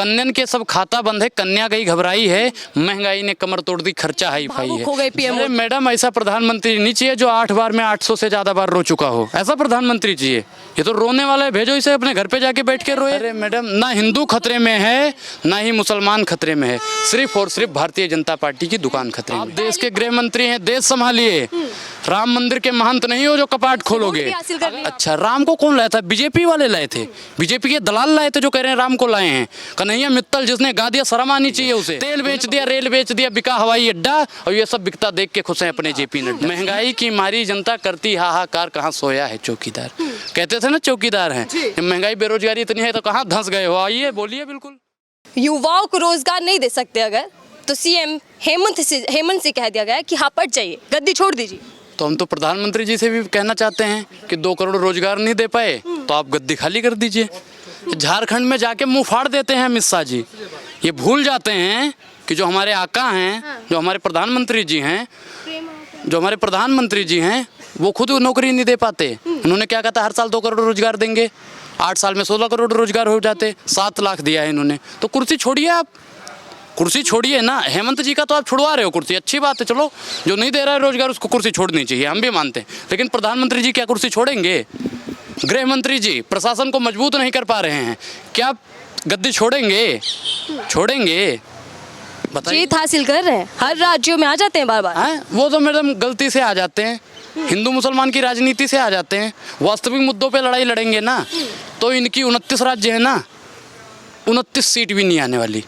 कन्यन के सब खाता बंद है, कन्या गई घबराई है, महंगाई ने कमर तोड़ दी, खर्चा हाई फाई है। हो गए पीएम। अरे मैडम, ऐसा प्रधानमंत्री नहीं चाहिए जो 8 बार में 800 से ज्यादा बार रो चुका हो, ऐसा प्रधानमंत्री चाहिए। ये तो रोने वाला है, भेजो इसे अपने घर पे जाके बैठ के रोए। अरे मैडम, ना हिंदू खतरे में है ना ही मुसलमान खतरे में है, सिर्फ और सिर्फ भारतीय जनता पार्टी की दुकान खतरे में। आप देश के गृह मंत्री हैं, देश संभालिए। राम मंदिर के महंत नहीं हो जो कपाट खोलोगे। अच्छा, राम को कौन लाया था? बीजेपी वाले लाए थे, बीजेपी के दलाल लाए थे जो कह रहे हैं राम को लाए हैं। कन्हैया मित्तल जिसने गा दिया, शर्म आनी चाहिए उसे। तेल बेच दिया, रेल बेच दिया, बिका हवाई अड्डा, और ये सब बिकता देख के खुश हैं अपने जेपी नड्डा। महंगाई की मारी जनता करती हाहाकार, कहाँ सोया है चौकीदार। कहते थे ना चौकीदार हैं। महंगाई बेरोजगारी इतनी है तो कहाँ धंस गए हो? आइए बोलिए। बिल्कुल, युवाओं को रोजगार नहीं दे सकते अगर, तो सीएम हेमंत से कह दिया गया कि हाँ पट जाइए, गद्दी छोड़ दीजिए। तो हम तो प्रधानमंत्री जी से भी कहना चाहते हैं कि 2 करोड़ रोजगार नहीं दे पाए तो आप गद्दी खाली कर दीजिए। झारखंड में जाके मुंह फाड़ देते हैं अमित शाह जी। ये भूल जाते हैं कि जो हमारे आका हैं, जो हमारे प्रधानमंत्री जी हैं, वो खुद नौकरी नहीं दे पाते। उन्होंने क्या कहा था, हर साल 2 करोड़ रोजगार देंगे। 8 साल में 16 करोड़ रोजगार हो जाते। 7 लाख दिया है इन्होंने। तो कुर्सी छोड़िए, आप कुर्सी छोड़िए ना। हेमंत जी का तो आप छुड़वा रहे हो कुर्सी, अच्छी बात है, चलो। जो नहीं दे रहा है रोजगार उसको कुर्सी छोड़नी चाहिए, हम भी मानते हैं। लेकिन प्रधानमंत्री जी क्या कुर्सी छोड़ेंगे? गृह मंत्री जी प्रशासन को मजबूत नहीं कर पा रहे हैं, क्या गद्दी छोड़ेंगे? जीत हासिल कर रहे हैं, हर राज्यों में आ जाते हैं बार बार। हैं? वो तो मैडम गलती से आ जाते हैं, हिंदू मुसलमान की राजनीति से आ जाते हैं। वास्तविक मुद्दों पे लड़ाई लड़ेंगे ना तो इनकी 29 राज्य है ना, 29 सीट भी नहीं आने वाली।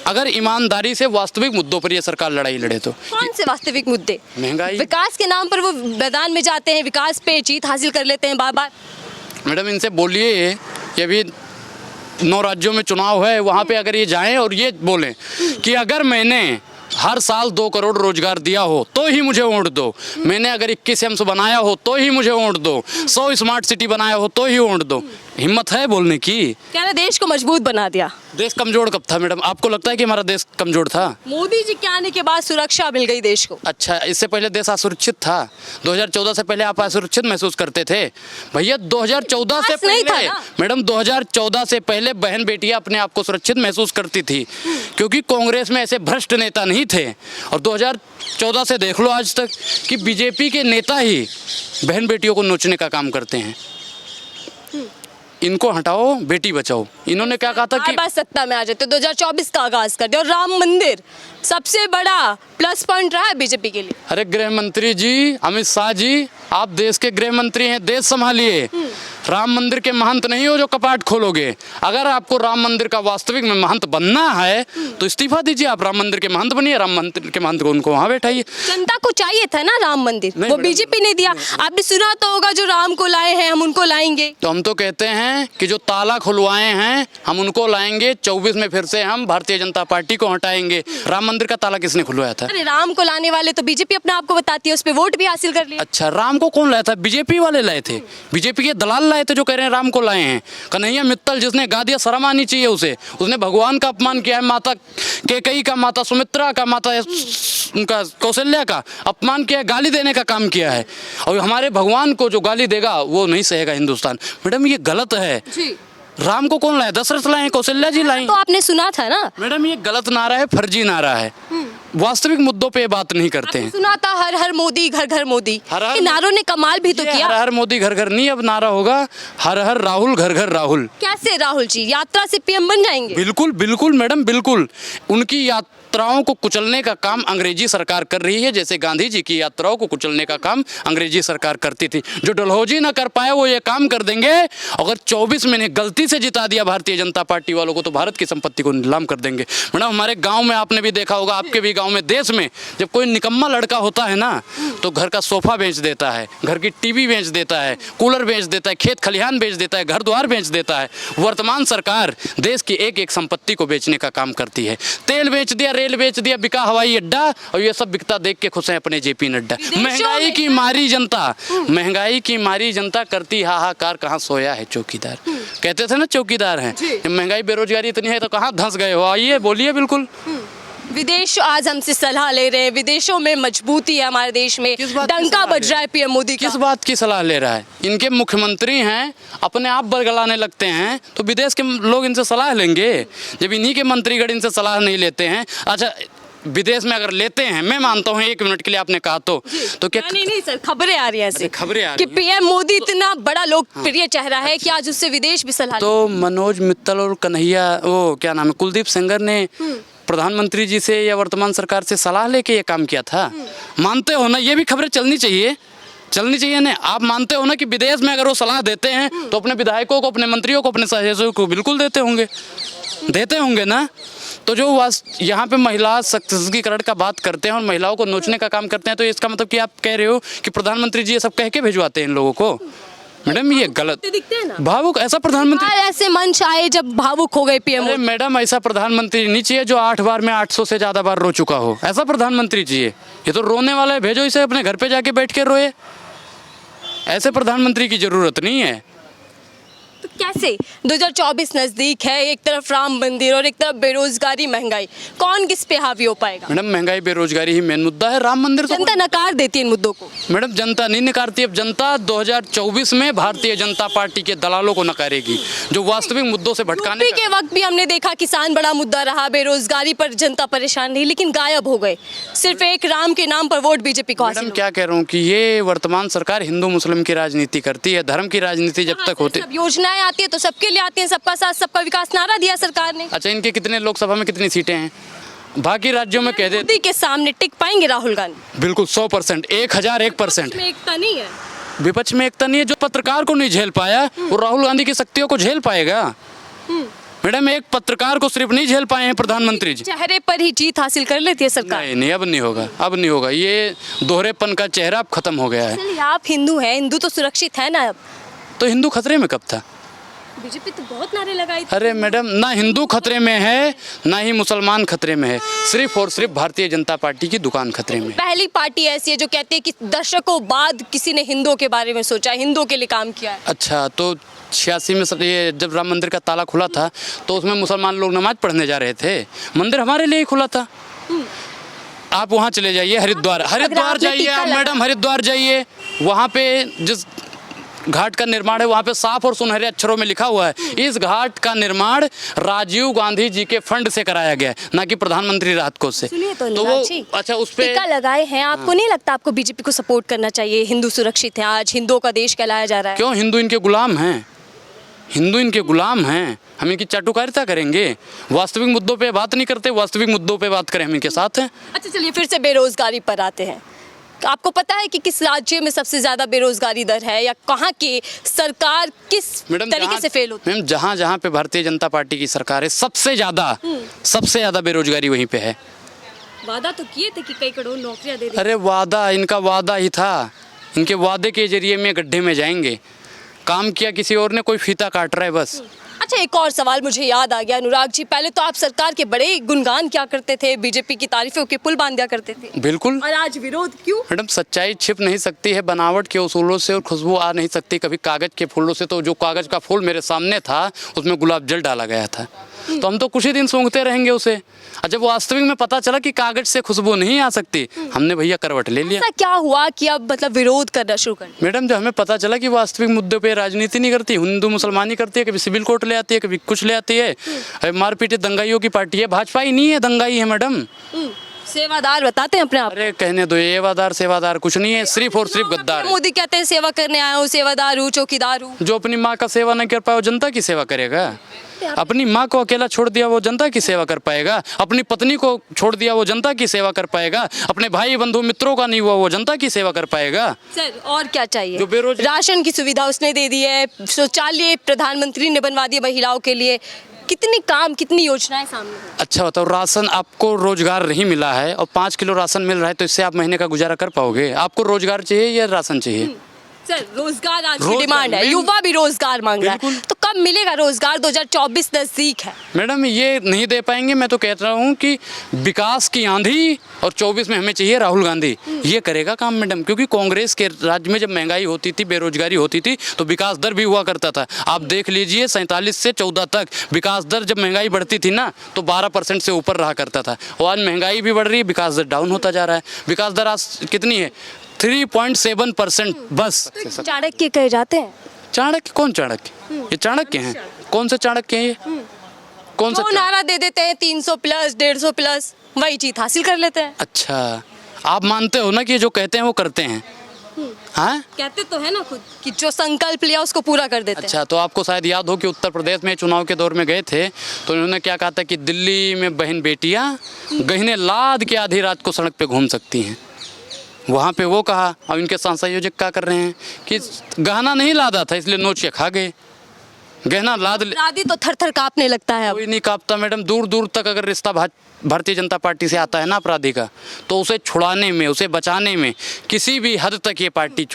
अगर ईमानदारी से वास्तविक मुद्दों पर ये सरकार लड़ाई लड़े तो। कौन से वास्तविक मुद्दे? महंगाई। विकास के नाम पर वो मैदान में जाते हैं, विकास पे जीत हासिल कर लेते हैं बार बार। मैडम, इनसे बोलिए कि अभी 9 राज्यों में चुनाव है, वहाँ पे अगर ये जाएं और ये बोलें कि अगर मैंने हर साल 2 करोड़ रोजगार दिया हो तो ही मुझे वोट दो, मैंने अगर 21 एम्स बनाया हो तो ही मुझे वोट दो, 100 स्मार्ट सिटी बनाया हो तो ही वोट दो। हिम्मत है बोलने की? क्या ना देश को मजबूत बना दिया। देश कमजोर कब था मैडम? आपको लगता है कि हमारा देश कमजोर था? मोदी जी के आने के बाद सुरक्षा मिल गई देश को। अच्छा, इससे पहले देश असुरक्षित था? 2014 से पहले आप असुरक्षित महसूस करते थे? भैया 2014 से पहले मैडम, 2014 से पहले बहन बेटियां अपने आप को सुरक्षित महसूस करती थी, क्योंकि कांग्रेस में ऐसे भ्रष्ट नेता नहीं थे। और 2014 से देख लो आज तक कि बीजेपी के नेता ही बहन बेटियों को नोचने का काम करते हैं। इनको हटाओ, बेटी बचाओ। इन्होंने क्या कहा था कि बस सत्ता में आ जाते, 2024 का आगाज कर दिया। और राम मंदिर सबसे बड़ा प्लस पॉइंट रहा है बीजेपी के लिए। अरे गृह मंत्री जी, अमित शाह जी, आप देश के गृह मंत्री हैं, देश संभालिए। राम मंदिर के महंत नहीं हो जो कपाट खोलोगे। अगर आपको राम मंदिर का वास्तविक में महंत बनना है तो इस्तीफा दीजिए, आप राम मंदिर के महंत बनिए। राम मंदिर के महंत को उनको वहाँ बैठाइए। जनता को चाहिए था ना राम मंदिर, वो बीजेपी ने दिया। आपने सुना तो होगा, जो राम को लाए हैं हम उनको लाएंगे। तो हम तो कहते हैं कि जो ताला खुलवाए हैं हम उनको लाएंगे। 24 में फिर से हम भारतीय जनता पार्टी को हटाएंगे। राम मंदिर का ताला किसने खुलवाया था? अरे राम को लाने वाले तो बीजेपी अपने आप को बताती है, उस पर वोट भी हासिल कर लिया। अच्छा, राम को कौन लाया था? बीजेपी वाले लाए थे, बीजेपी के दलाल लाए थे जो कह रहे हैं राम को लाए हैं। कन्हैया मित्तल जिसने गा दिया, शर्म आनी चाहिए उसे। उसने भगवान का अपमान किया है, माता कैकेयी का, माता सुमित्रा का, माता उनका कौशल्या का अपमान किया है, गाली देने का काम किया है। और हमारे भगवान को जो गाली देगा वो नहीं सहेगा हिंदुस्तान। मैडम, ये गलत है। राम को कौन लाया? दशरथ लाए, कौशल्या जी लाई। तो आपने सुना था ना मैडम, ये गलत नारा है, फर्जी नारा है। वास्तविक मुद्दों पे बात नहीं करते हैं। सुना था हर हर मोदी घर घर मोदी, इन नारों ने कमाल भी तो किया। हर हर मोदी घर घर नहीं, अब नारा होगा हर हर राहुल घर घर राहुल। कैसे राहुल जी यात्रा से पीएम बन जाएंगे? बिल्कुल बिल्कुल मैडम, बिल्कुल। उनकी यात्राओं को कुचलने का काम अंग्रेजी सरकार कर रही है, जैसे गांधी जी की यात्राओं को कुचलने का काम अंग्रेजी सरकार करती थी। जो डलहौजी ना कर पाए वो ये काम कर देंगे। अगर 24 में गलती से जिता दिया भारतीय जनता पार्टी वालों को तो भारत की संपत्ति को नीलाम कर देंगे। मैडम, हमारे गाँव में आपने भी देखा होगा, आपके भी गाँव में, देश में, जब कोई निकम्मा लड़का होता है ना तो घर का सोफा बेच देता है, घर की टीवी बेच देता है, कूलर बेच देता है, खेत खलिहान बेच देता है, घर द्वार बेच देता है। वर्तमान सरकार देश की एक एक संपत्ति को बेचने का काम करती है। तेल बेच दिया, रेल बेच दिया, बिका हवाई अड्डा, और ये सब बिकता देख के खुश हैं अपने जेपी नड्डा। महंगाई की मारी जनता करती हाहाकार, कहाँ सोया है चौकीदार। कहते थे ना चौकीदार हैं। महंगाई बेरोजगारी इतनी है तो कहाँ धंस गए हो? आइए बोलिए। बिल्कुल, विदेश आज हमसे सलाह ले रहे हैं, विदेशों में मजबूती है हमारे देश में, किस बात की डंका सलाह बज ले रहा है पीएम मोदी का। किस बात की सलाह ले रहा है? इनके मुख्यमंत्री हैं, अपने आप बरगलाने लगते हैं, तो विदेश के लोग इनसे सलाह लेंगे जब इन्हीं के मंत्रीगण इनसे सलाह नहीं लेते हैं। अच्छा, विदेश में अगर लेते हैं, मैं मानता हूँ 1 मिनट के लिए आपने कहा तो क्या नहीं सर, खबरें आ रही हैं ऐसी, खबरें आ कि रही हैं? पीएम मोदी इतना बड़ा लोकप्रिय चेहरा है कि आज उससे विदेश भी सलाह तो मनोज मित्तल और कन्हैया, वो क्या नाम है, कुलदीप सेंगर ने प्रधानमंत्री जी से या वर्तमान सरकार से सलाह लेके ये काम किया था। मानते हो ना, ये भी खबरें चलनी चाहिए ना। आप मानते हो ना कि विदेश में अगर वो सलाह देते हैं तो अपने विधायकों को, अपने मंत्रियों को, अपने सहयोगियों को बिल्कुल देते होंगे ना। तो जो यहाँ पे महिला सशक्तिकरण का बात करते हैं और महिलाओं को नोचने का काम करते हैं, तो इसका मतलब कि आप कह रहे हो कि प्रधानमंत्री जी ये सब कह के भिजवाते हैं इन लोगों को। मैडम ये गलत, दिखते हैं ना भावुक ऐसा प्रधानमंत्री। ऐसे मंच आए जब भावुक हो गए पीएम अरे मैडम, ऐसा प्रधानमंत्री नहीं चाहिए जो 8 बार में 800 से ज्यादा बार रो चुका हो। ऐसा प्रधानमंत्री चाहिए। ये तो रोने वाला है, भेजो इसे अपने घर पे जाके बैठ के रोए। ऐसे प्रधानमंत्री की जरूरत नहीं है। तो कैसे 2024 नजदीक है, एक तरफ राम मंदिर और एक तरफ बेरोजगारी, महंगाई, कौन किस पे हावी हो पाएगा? मैडम, महंगाई बेरोजगारी ही मेन मुद्दा है। राम मंदिर तो जनता नकार देती है इन मुद्दों को। मैडम, जनता नहीं नकारती। अब जनता 2024 में भारतीय जनता पार्टी के दलालों को नकारेगी जो वास्तविक मुद्दों से भटकाने यूपी के वक्त भी हमने देखा किसान बड़ा मुद्दा रहा, बेरोजगारी पर जनता परेशान रही, लेकिन गायब हो गए। सिर्फ एक राम के नाम पर वोट बीजेपी को हासिल मैडम हुआ। क्या कह रहा हूँ कि ये वर्तमान सरकार हिंदू मुस्लिम की राजनीति करती है। धर्म की राजनीति जब तक होती। सब योजनाएं आती है तो सबके लिए आती है, सबका साथ सबका विकास नारा दिया सरकार ने। अच्छा, इनके कितने लोकसभा में कितनी सीटें हैं? बाकी राज्यों में कह दे। मोदी के सामने टिक पाएंगे राहुल गांधी? बिल्कुल 100%, 1001%। में एकता नहीं है। विपक्ष में एकता नहीं है। जो पत्रकार को नहीं झेल पाया वो राहुल गांधी की शक्तियों को झेल पाएगा? मैडम, एक पत्रकार को सिर्फ नहीं झेल पाए हैं प्रधानमंत्री जी। चेहरे पर ही जीत हासिल कर लेती है सरकार। नहीं, अब नहीं होगा। ये दोहरेपन का चेहरा अब खत्म हो गया है। चलिए, आप हिंदू हैं, हिंदू तो सुरक्षित है ना अब? तो हिंदू खतरे में कब था? बीजेपी तो बहुत नारे लगाई थी। अरे मैडम, ना हिंदू खतरे में है, ना ही मुसलमान खतरे में है। सिर्फ और सिर्फ भारतीय जनता पार्टी की दुकान खतरे में है। पहली पार्टी ऐसी है जो कहती है कि दशकों बाद किसी ने हिंदुओं के बारे में सोचा, हिंदुओं के लिए काम किया है। अच्छा, तो 86 में ये जब राम मंदिर का ताला खुला था तो उसमें मुसलमान लोग नमाज पढ़ने जा रहे थे। मंदिर हमारे लिए ही खुला था। आप वहाँ चले जाइए, हरिद्वार जाइए आप मैडम, हरिद्वार जाइए। वहाँ पे जिस घाट का निर्माण है वहाँ पे साफ और सुनहरे अक्षरों में लिखा हुआ है, इस घाट का निर्माण राजीव गांधी जी के फंड से कराया गया है, ना कि प्रधानमंत्री राहत कोष से। सुनिए तो वो अनुराग जी, अच्छा उस पे टीका लगाए हैं। आपको नहीं लगता आपको बीजेपी को सपोर्ट करना चाहिए? हिंदू सुरक्षित है, आज हिंदुओं का देश कहलाया जा रहा है। क्यों? हिंदू इनके गुलाम हैं। हम इनकी चाटुकारिता करेंगे? वास्तविक मुद्दों पे बात नहीं करते। वास्तविक मुद्दों पे बात करें हम इनके साथ हैं। अच्छा चलिए, फिर से बेरोजगारी पर आते हैं। आपको पता है कि किस राज्य में सबसे ज्यादा बेरोजगारी दर है, या कहाँ की सरकार किस तरीके से फेल होती है? मैम, जहाँ पे भारतीय जनता पार्टी की सरकार है, सबसे ज्यादा बेरोजगारी वहीं पे है। वादा तो किए थे कि कई करोड़ नौकरियां दे देंगे। अरे वादा, इनका वादा ही था। इनके वादे के जरिए में गड्ढे में जाएंगे। काम किया किसी और ने, कोई फीता काट रहा है बस। अच्छा, एक और सवाल मुझे याद आ गया अनुराग जी, पहले तो आप सरकार के बड़े गुणगान क्या करते थे, बीजेपी की तारीफों के पुल बांध दिया करते थे। बिल्कुल। और आज विरोध क्यों? मैडम, सच्चाई छिप नहीं सकती है बनावट के उसूलों से, और खुशबू आ नहीं सकती कभी कागज के फूलों से। तो जो कागज का फूल मेरे सामने था उसमें गुलाब जल डाला गया था, तो हम तो कुछ ही दिन सूंघते रहेंगे उसे। और जब वास्तविक में पता चला कि कागज से खुशबू नहीं आ सकती, हमने भैया करवट ले लिया। ऐसा क्या हुआ कि अब मतलब विरोध करना शुरू कर दिया? मैडम, जब हमें पता चला कि वास्तविक मुद्दे पे राजनीति नहीं करती, हिंदू मुसलमानी करती है, कभी सिविल कोर्ट ले आती है, कभी कुछ ले आती है, मारपीट दंगाइयों की पार्टी है। भाजपा ही नहीं है, दंगाई है मैडम। सेवादार बताते हैं अपने आप। अरे कहने दो, सेवादार सेवादार कुछ नहीं है, सिर्फ और सिर्फ गद्दार है। मोदी कहते हैं सेवा करने आया हूँ, सेवादार हूँ, चौकीदार हूँ। जो अपनी माँ का सेवा नहीं कर पाया वो जनता की सेवा करेगा? अपनी माँ को अकेला छोड़ दिया वो जनता की सेवा कर पाएगा? अपनी पत्नी को छोड़ दिया वो जनता की सेवा कर पाएगा? अपने भाई बंधु मित्रों का नहीं हुआ वो जनता की सेवा कर पाएगा? सर, और क्या चाहिए? जो राशन की सुविधा उसने दे दी है, शौचालय प्रधानमंत्री ने बनवा दिया महिलाओं के लिए। कितनी काम, कितनी योजनाएं सामने हैं। अच्छा बताओ, राशन आपको रोजगार नहीं मिला है और 5 किलो राशन मिल रहा है, तो इससे आप महीने का गुजारा कर पाओगे? आपको रोजगार चाहिए या राशन चाहिए? सर, रोजगार आज की डिमांड है, युवा भी रोजगार मांग रहा है, तो कब कब मिलेगा रोजगार? 2024 नजदीक है। मैडम ये नहीं दे पाएंगे। मैं तो कह रहा हूँ कि विकास की आंधी और 24 में हमें चाहिए राहुल गांधी, ये करेगा काम मैडम। क्योंकि कांग्रेस के राज्य में जब महंगाई होती थी, बेरोजगारी होती थी, तो विकास दर भी हुआ करता था। आप देख लीजिए 47 से 14 तक विकास दर जब महंगाई बढ़ती थी ना, तो 12% से ऊपर रहा करता था। और आज महंगाई भी बढ़ रही है, विकास दर डाउन होता जा रहा है। विकास दर आज कितनी है? 3.7% बस। चाणक्य कहे जाते हैं। चाणक्य? कौन चाणक्य? ये चाणक्य हैं? कौन से चाणक्य हैं ये? कौन सा? वो नारा दे देते हैं 300 प्लस 150 प्लस, वही जीत हासिल कर लेते हैं। अच्छा, आप मानते हो ना कि जो कहते हैं वो करते हैं? हाँ, कहते तो है ना खुद कि जो संकल्प लिया उसको पूरा कर देते हैं। अच्छा, तो आपको शायद याद हो कि उत्तर प्रदेश में चुनाव के दौर में गए थे, तो इन्होंने क्या कहा था कि दिल्ली में बहन बेटियां गहने लाद के आधी रात को सड़क पे घूम सकती हैं। वहाँ पे वो कहा। अब इनके संयोजक क्या कर रहे हैं कि गहना नहीं लादा था इसलिए नोच के खा गए। गहना लाद अपराधी तो थर थर कांपने लगता है अब। कोई नहीं कांपता मैडम। दूर दूर तक अगर रिश्ता भारतीय जनता पार्टी से आता है ना अपराधी का, तो उसे छुड़ाने में, उसे बचाने में किसी भी हद तक ये पार्टी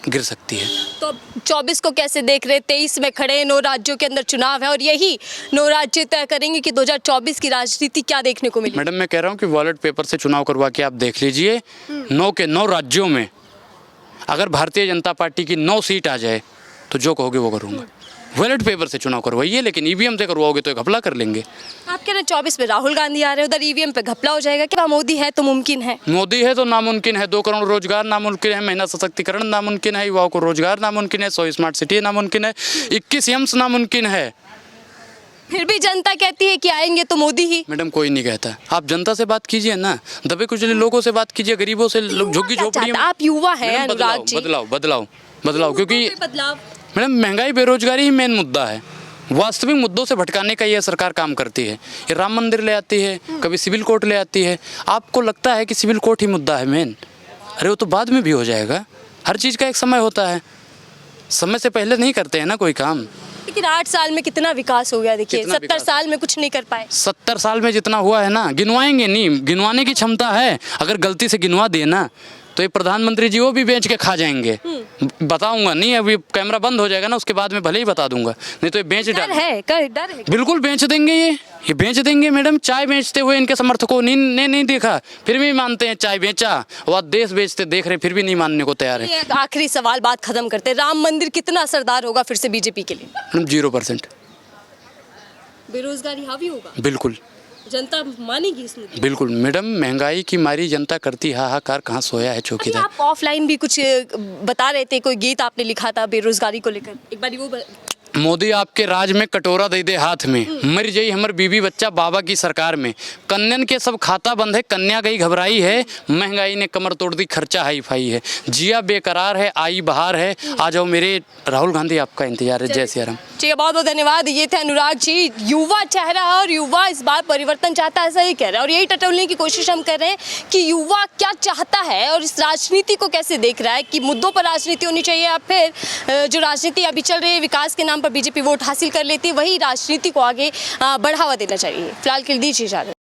गिर सकती है। तो 24 को कैसे देख रहे? 23 में खड़े, 9 राज्यों के अंदर चुनाव है और यही 9 राज्य तय करेंगे कि 2024 की राजनीति क्या देखने को मिली। मैडम मैं कह रहा हूँ कि बैलेट पेपर से चुनाव करवा के आप देख लीजिए, 9 के 9 राज्यों में अगर भारतीय जनता पार्टी की 9 सीट आ जाए तो जो कहोगे वो करूँगा। बैलेट पेपर से चुनाव करवाइए, लेकिन ईवीएम से करवाओगे तो घपला कर लेंगे। आप कह रहे हैं 24 में राहुल गांधी आ रहे हैं, उधर ईवीएम पे घपला हो जाएगा। क्या मोदी है तो मुमकिन है? मोदी है तो नामुमकिन है। 2 करोड़ रोजगार नामुमकिन है, महिला सशक्तिकरण नामुमकिन है, युवाओं को रोजगार नामुमकिन है, 100 स्मार्ट सिटी नामुमकिन है, 21 एम्स नामुमकिन है। फिर भी जनता कहती है कि आएंगे तो मोदी ही। मैडम कोई नहीं कहता। आप जनता से बात कीजिए ना, दबे कुचले लोगों से बात कीजिए, गरीबों से, झुग्गी झोपड़ी। आप युवा हैं अनुराग जी। बदलाव क्योंकि मैडम महंगाई बेरोजगारी ही मेन मुद्दा है। वास्तविक मुद्दों से भटकाने का ये सरकार काम करती है। ये राम मंदिर ले आती है, कभी सिविल कोर्ट ले आती है। आपको लगता है कि सिविल कोर्ट ही मुद्दा है मेन? अरे वो तो बाद में भी हो जाएगा। हर चीज़ का एक समय होता है, समय से पहले नहीं करते हैं ना कोई काम। लेकिन 8 साल में कितना विकास हो गया देखिए। 70 साल में कुछ नहीं कर पाए। 70 साल में जितना हुआ है ना, गिनवाएंगे नहीं, गिनवाने की क्षमता है। अगर गलती से गिनवा दिए ना तो ये प्रधानमंत्री जी वो भी बेच के खा जाएंगे। बताऊंगा नहीं, अभी कैमरा बंद हो जाएगा ना, उसके बाद में भले ही बता दूंगा, नहीं तो ये बेच डर है। बिल्कुल बेच देंगे। ये बेच देंगे मैडम। चाय बेचते हुए इनके समर्थकों ने नहीं देखा, फिर भी मानते हैं चाय बेचा। और देश बेचते देख रहे, फिर भी नहीं मानने को तैयार है। आखिरी सवाल, बात खत्म करते हैं। राम मंदिर कितना असरदार होगा फिर से बीजेपी के लिए? 0%। बेरोजगारी हावी होगा? बिल्कुल। जनता मानेगी इसमें? बिल्कुल मैडम। महंगाई की मारी जनता करती हाहाकार, कहाँ सोया है चौकीदार। आप ऑफलाइन भी कुछ बता रहे थे, कोई गीत आपने लिखा था बेरोजगारी को लेकर, एक बार वो मोदी आपके राज में कटोरा दे दे हाथ में, मर जाई हमर बीबी बच्चा बाबा की सरकार में, कन्यन के सब खाता बंद है, कन्या गई घबराई है, महंगाई ने कमर तोड़ दी, खर्चा हाई फाई है, जिया बेकरार है, आई बहार है, आ जाओ मेरे राहुल गांधी, आपका इंतजार है। जय सिया राम। ठीक है, बहुत बहुत धन्यवाद। ये थे अनुराग जी। युवा चेहरा है और युवा इस बार परिवर्तन चाहता है, ऐसा ही कह रहा है। और यही टटोलने की कोशिश हम कर रहे हैं कि युवा क्या चाहता है और इस राजनीति को कैसे देख रहा है, कि मुद्दों पर राजनीति होनी चाहिए या फिर जो राजनीति अभी चल रही है विकास के नाम पर बीजेपी वोट हासिल कर लेती है, वही राजनीति को आगे बढ़ावा देना चाहिए। फिलहाल के लिए दीजिए इजाजत।